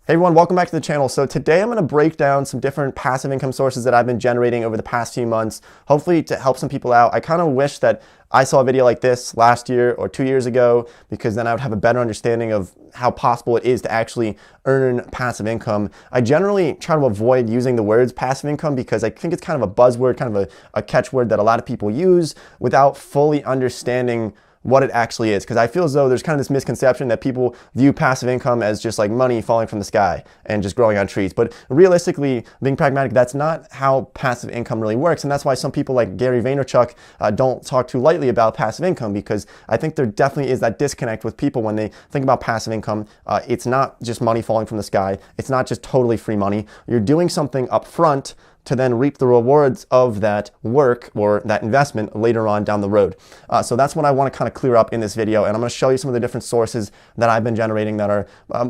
Hey everyone, welcome back to the channel. So today I'm going to break down some different passive income sources that I've been generating over the past few months, hopefully to help some people out. I kind of wish that I saw a video like this last year or 2 years ago, because then I would have a better understanding of how possible it is to actually earn passive income. I generally try to avoid using the words passive income because I think it's kind of a buzzword, kind of a catchword that a lot of people use without fully understanding what it actually is, because I feel as though there's kind of this misconception that people view passive income as just like money falling from the sky and just growing on trees. But realistically, being pragmatic, that's not how passive income really works. And that's why some people like Gary Vaynerchuk don't talk too lightly about passive income, because I think there definitely is that disconnect with people when they think about passive income. It's not just money falling from the sky. It's not just totally free money. You're doing something up front to then reap the rewards of that work or that investment later on down the road. So that's what I want to kind of clear up in this video, and I'm going to show you some of the different sources that I've been generating that are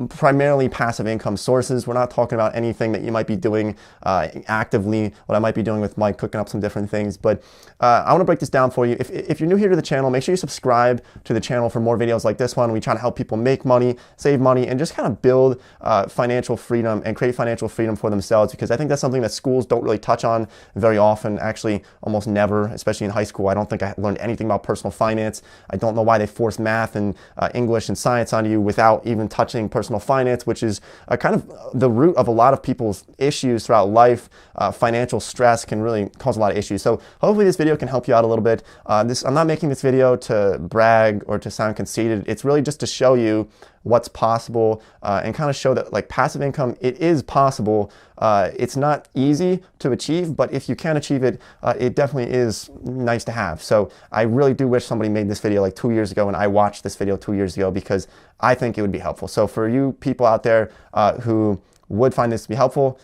primarily passive income sources. We're not talking about anything that you might be doing actively, what I might be doing with Mike, cooking up some different things, but I want to break this down for you. If you're new here to the channel, make sure you subscribe to the channel for more videos like this one. We try to help people make money, save money, and just kind of build financial freedom and create financial freedom for themselves, because I think that's something that schools don't really touch on very often, actually almost never, especially in high school. I don't think I learned anything about personal finance. I don't know why they force math and English and science on you without even touching personal finance, which is kind of the root of a lot of people's issues throughout life. Financial stress can really cause a lot of issues. So hopefully this video can help you out a little bit. I'm not making this video to brag or to sound conceited. It's really just to show you what's possible and kind of show that like passive income, it is possible. It's not easy to achieve, but if you can achieve it, it definitely is nice to have. So I really do wish somebody made this video like 2 years ago and I watched this video 2 years ago, because I think it would be helpful. So for you people out there who would find this to be helpful,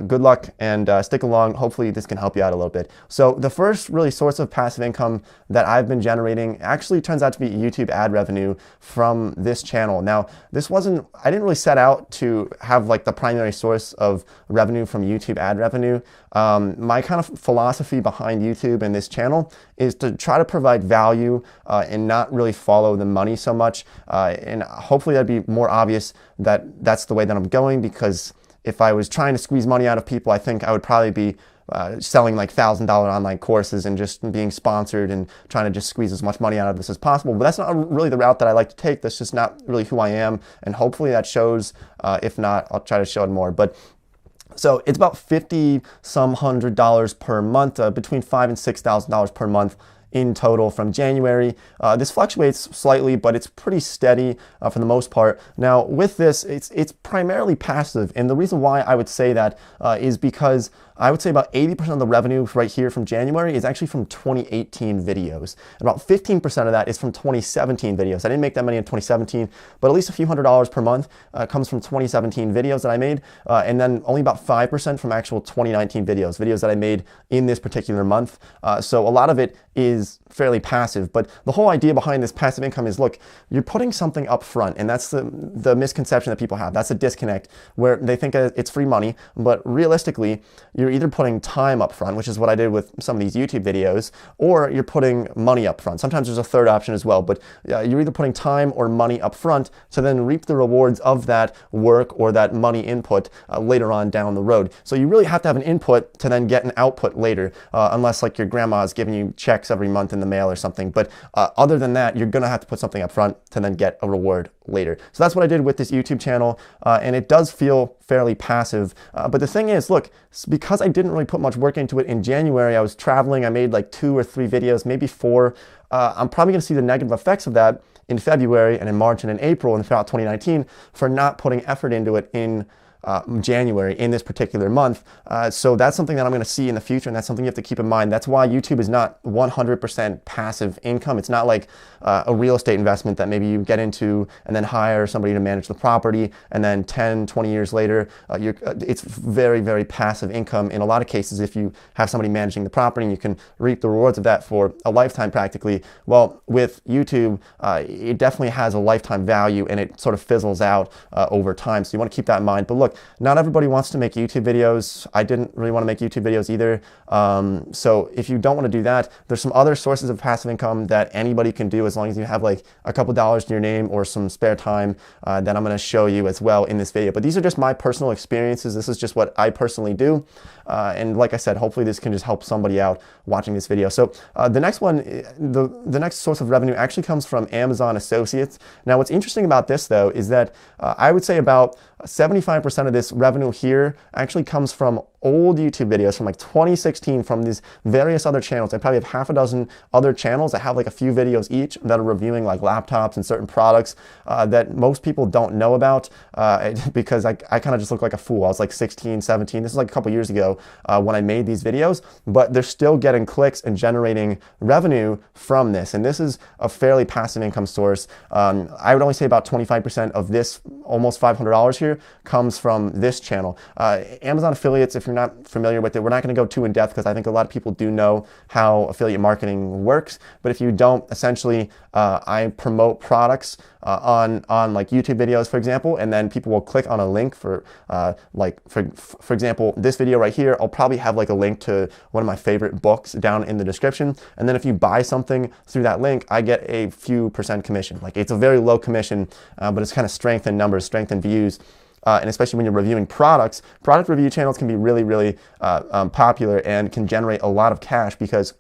good luck and stick along. Hopefully this can help you out a little bit. So the first really source of passive income that I've been generating actually turns out to be YouTube ad revenue from this channel. Now, I didn't really set out to have like the primary source of revenue from YouTube ad revenue. My kind of philosophy behind YouTube and this channel is to try to provide value and not really follow the money so much. And hopefully that'd be more obvious that that's the way that I'm going, because if I was trying to squeeze money out of people, I think I would probably be selling like $1,000 online courses and just being sponsored and trying to just squeeze as much money out of this as possible. But that's not really the route that I like to take. That's just not really who I am. And hopefully that shows. If not, I'll try to show it more. But so it's about $50-some hundred per month, between $5,000 and $6,000 per month in total from January. This fluctuates slightly, but it's pretty steady for the most part. Now with this, it's primarily passive, and the reason why I would say that is because I would say about 80% of the revenue right here from January is actually from 2018 videos. And about 15% of that is from 2017 videos. I didn't make that money in 2017, but at least a few $100s per month comes from 2017 videos that I made, and then only about 5% from actual 2019 videos that I made in this particular month. So a lot of it is fairly passive, but the whole idea behind this passive income is, look, you're putting something up front, and that's the misconception that people have. That's a disconnect where they think it's free money, but realistically, you're either putting time up front, which is what I did with some of these YouTube videos, or you're putting money up front. Sometimes there's a third option as well, but you're either putting time or money up front to then reap the rewards of that work or that money input later on down the road. So you really have to have an input to then get an output later, unless like your grandma's giving you checks every month in the mail or something. But other than that, you're gonna have to put something up front to then get a reward later. So that's what I did with this YouTube channel, and it does feel fairly passive. But the thing is, look, because I didn't really put much work into it in January, I was traveling, I made like 2 or 3 videos, maybe 4. I'm probably gonna see the negative effects of that in February and in March and in April and throughout 2019 for not putting effort into it in January, in this particular month. So that's something that I'm going to see in the future, and that's something you have to keep in mind. That's why YouTube is not 100% passive income. It's not like a real estate investment that maybe you get into and then hire somebody to manage the property, and then 10, 20 years later, it's very, very passive income. In a lot of cases, if you have somebody managing the property, you can reap the rewards of that for a lifetime practically. Well, with YouTube, it definitely has a lifetime value, and it sort of fizzles out over time. So you want to keep that in mind. But look, look, not everybody wants to make YouTube videos. I didn't really want to make YouTube videos either. So if you don't want to do that, there's some other sources of passive income that anybody can do as long as you have like a couple dollars in your name or some spare time that I'm going to show you as well in this video. But these are just my personal experiences. This is just what I personally do. And like I said, hopefully this can just help somebody out watching this video. So the next one, the next source of revenue actually comes from Amazon Associates. Now what's interesting about this though is that I would say about 75% of this revenue here actually comes from old YouTube videos from like 2016 from these various other channels. I probably have half a dozen other channels that have like a few videos each that are reviewing like laptops and certain products that most people don't know about because I kind of just look like a fool. I was like 16, 17. This is like a couple years ago when I made these videos, but they're still getting clicks and generating revenue from this. And this is a fairly passive income source. I would only say about 25% of this almost $500 here comes from this channel. Amazon affiliates, if you're not familiar with it, we're not going to go too in depth because I think a lot of people do know how affiliate marketing works. But if you don't, essentially, I promote products on like YouTube videos, for example, and then people will click on a link for for example, this video right here, I'll probably have like a link to one of my favorite books down in the description. And then if you buy something through that link, I get a few percent commission. Like it's a very low commission, but it's kind of strength in numbers, strength in views. And especially when you're reviewing products, product review channels can be really popular and can generate a lot of cash because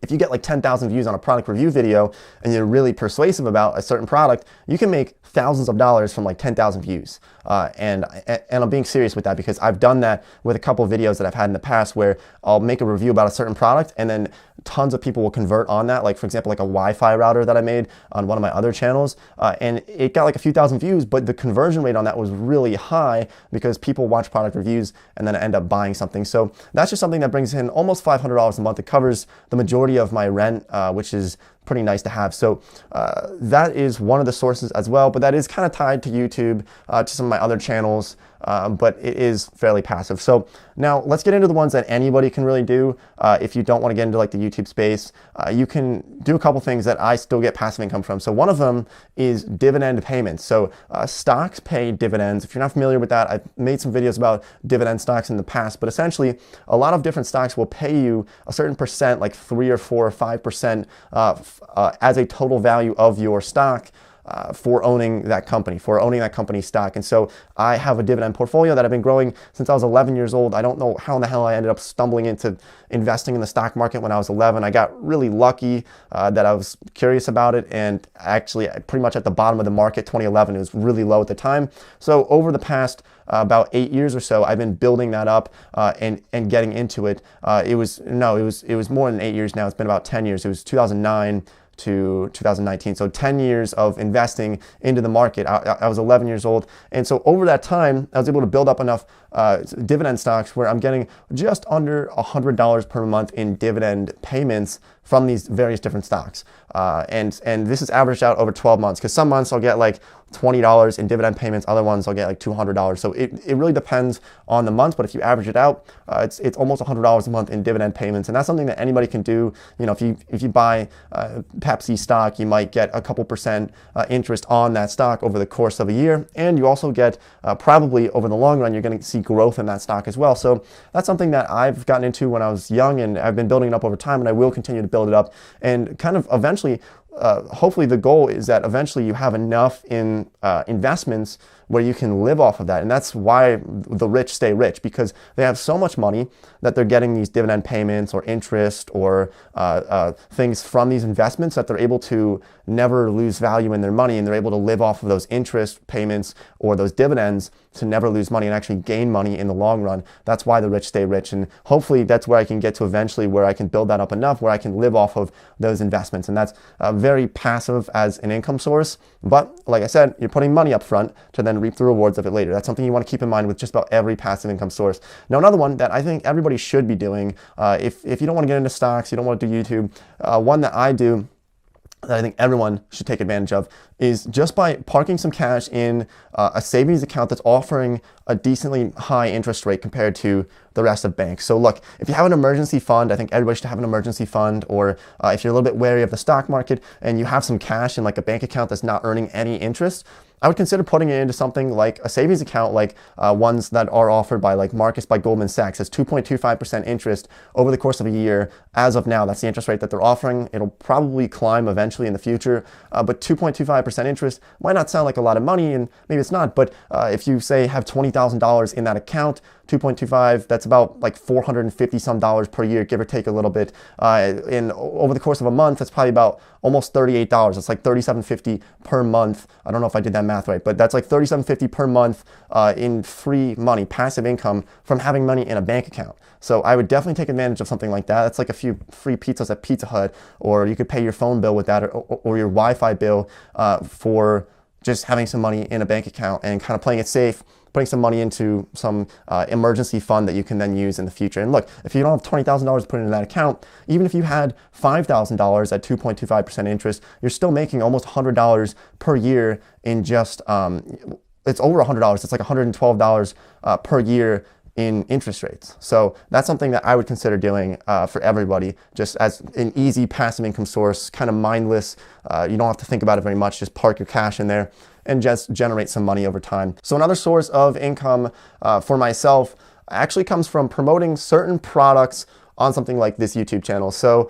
if you get like 10,000 views on a product review video and you're really persuasive about a certain product, you can make thousands of dollars from like 10,000 views. And I'm being serious with that because I've done that with a couple of videos that I've had in the past where I'll make a review about a certain product and then tons of people will convert on that. Like for example, like a Wi-Fi router that I made on one of my other channels. And it got like a few thousand views, but the conversion rate on that was really high because people watch product reviews and then end up buying something. So that's just something that brings in almost $500 a month. It covers the majority of my rent, which is pretty nice to have. So that is one of the sources as well, but that is kind of tied to YouTube, to some of my other channels, but it is fairly passive. So now let's get into the ones that anybody can really do. If you don't want to get into like the YouTube space, you can do a couple things that I still get passive income from. So one of them is dividend payments. So stocks pay dividends. If you're not familiar with that, I've made some videos about dividend stocks in the past, but essentially a lot of different stocks will pay you a certain percent, like 3 or 4 or 5% as a total value of your stock for owning that company, stock. And so I have a dividend portfolio that I've been growing since I was 11 years old. I don't know how in the hell I ended up stumbling into investing in the stock market when I was 11. I got really lucky that I was curious about it, and actually pretty much at the bottom of the market, 2011, it was really low at the time. So over the past about 8 years or so, I've been building that up and getting into it. It was more than 8 years now. It's been about 10 years. It was 2009 to 2019. So 10 years of investing into the market. I was 11 years old. And so over that time, I was able to build up enough dividend stocks where I'm getting just under $100 per month in dividend payments from these various different stocks. And this is averaged out over 12 months because some months I'll get like $20 in dividend payments, other ones I'll get like $200. So it really depends on the month, but if you average it out, it's almost $100 a month in dividend payments. And that's something that anybody can do. You know, if you buy Pepsi stock, you might get a couple percent interest on that stock over the course of a year. And you also get probably over the long run, you're going to see growth in that stock as well. So that's something that I've gotten into when I was young, and I've been building it up over time, and I will continue to build it up and kind of eventually hopefully the goal is that eventually you have enough in investments where you can live off of that. And that's why the rich stay rich, because they have so much money that they're getting these dividend payments or interest or things from these investments that they're able to never lose value in their money, and they're able to live off of those interest payments or those dividends to never lose money and actually gain money in the long run. That's why the rich stay rich. And hopefully that's where I can get to eventually, where I can build that up enough where I can live off of those investments. And that's very passive as an income source. But like I said, you're putting money up front to then reap the rewards of it later. That's something you want to keep in mind with just about every passive income source. Now, another one that I think everybody should be doing, if you don't want to get into stocks, you don't want to do YouTube, one that I do that I think everyone should take advantage of is just by parking some cash in a savings account that's offering a decently high interest rate compared to the rest of banks. So look, if you have an emergency fund, I think everybody should have an emergency fund, or if you're a little bit wary of the stock market and you have some cash in like a bank account that's not earning any interest, I would consider putting it into something like a savings account, like ones that are offered by like Marcus by Goldman Sachs. It's 2.25% interest over the course of a year. As of now, that's the interest rate that they're offering. It'll probably climb eventually in the future, but 2.25% interest might not sound like a lot of money, and maybe it's not, but if you say have $20,000 in that account, 2.25, that's about like $450 some per year, give or take a little bit. Over the course of a month, that's probably about almost $38. It's like $37.50 per month. I don't know if I did that math right, but that's like $37.50 per month in free money, passive income from having money in a bank account. So I would definitely take advantage of something like that. That's like a few free pizzas at Pizza Hut, or you could pay your phone bill with that, or your Wi-Fi bill for just having some money in a bank account and kind of playing it safe, putting some money into some emergency fund that you can then use in the future. And look, if you don't have $20,000 to put into that account, even if you had $5,000 at 2.25% interest, you're still making almost $100 per year in just, it's over $100. It's like $112 per year in interest rates. So that's something that I would consider doing for everybody, just as an easy passive income source, kind of mindless. You don't have to think about it very much. Just park your cash in there and just generate some money over time. So another source of income for myself actually comes from promoting certain products on something like this YouTube channel. So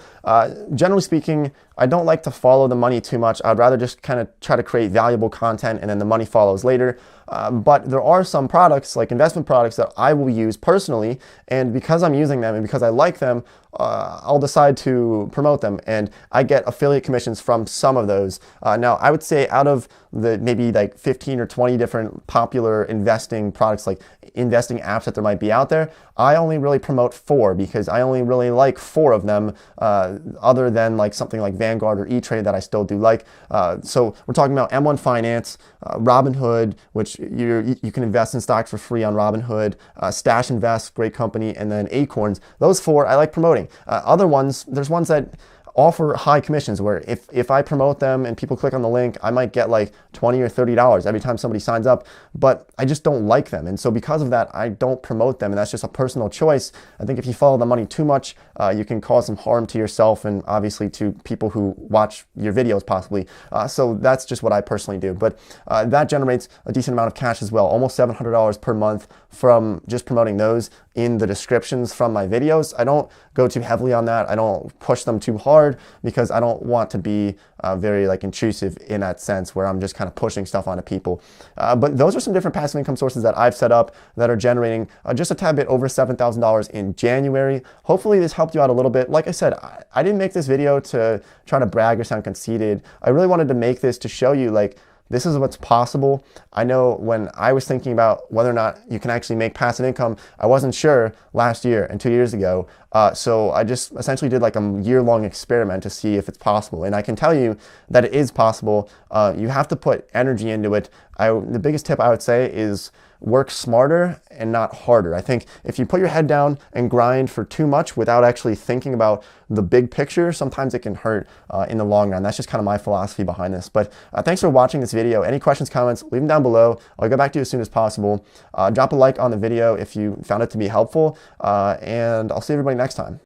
generally speaking, I don't like to follow the money too much. I'd rather just kind of try to create valuable content and then the money follows later. But there are some products, like investment products, that I will use personally, and because I'm using them and because I like them, I'll decide to promote them, and I get affiliate commissions from some of those. Now, I would say out of the maybe like 15 or 20 different popular investing products, like investing apps that there might be out there, I only really promote 4 because I only really like 4 of them, other than like something like Vanguard or E-Trade that I still do like. So we're talking about M1 Finance, Robinhood, which you can invest in stocks for free on Robinhood, Stash Invest, great company, and then Acorns. Those 4 I like promoting. Other ones, there's ones that offer high commissions where if I promote them and people click on the link, I might get like $20 or $30 every time somebody signs up, but I just don't like them. And so because of that, I don't promote them, and that's just a personal choice. I think if you follow the money too much, you can cause some harm to yourself and obviously to people who watch your videos possibly. So that's just what I personally do. But that generates a decent amount of cash as well, almost $700 per month from just promoting those in the descriptions from my videos. I don't go too heavily on that. I don't push them too hard because I don't want to be very like intrusive in that sense where I'm just kind of pushing stuff onto people. But those are some different passive income sources that I've set up that are generating just a tad bit over $7,000 in January. Hopefully this helped you out a little bit. Like I said, I didn't make this video to try to brag or sound conceited. I really wanted to make this to show you like, this is what's possible. I know when I was thinking about whether or not you can actually make passive income, I wasn't sure last year and 2 years ago. So I just essentially did like a year-long experiment to see if it's possible. And I can tell you that it is possible. You have to put energy into it. The biggest tip I would say is work smarter and not harder. I think if you put your head down and grind for too much without actually thinking about the big picture, sometimes it can hurt in the long run. That's just kind of my philosophy behind this. But thanks for watching this video. Any questions, comments, leave them down below. I'll get back to you as soon as possible. Drop a like on the video if you found it to be helpful, and I'll see everybody next time.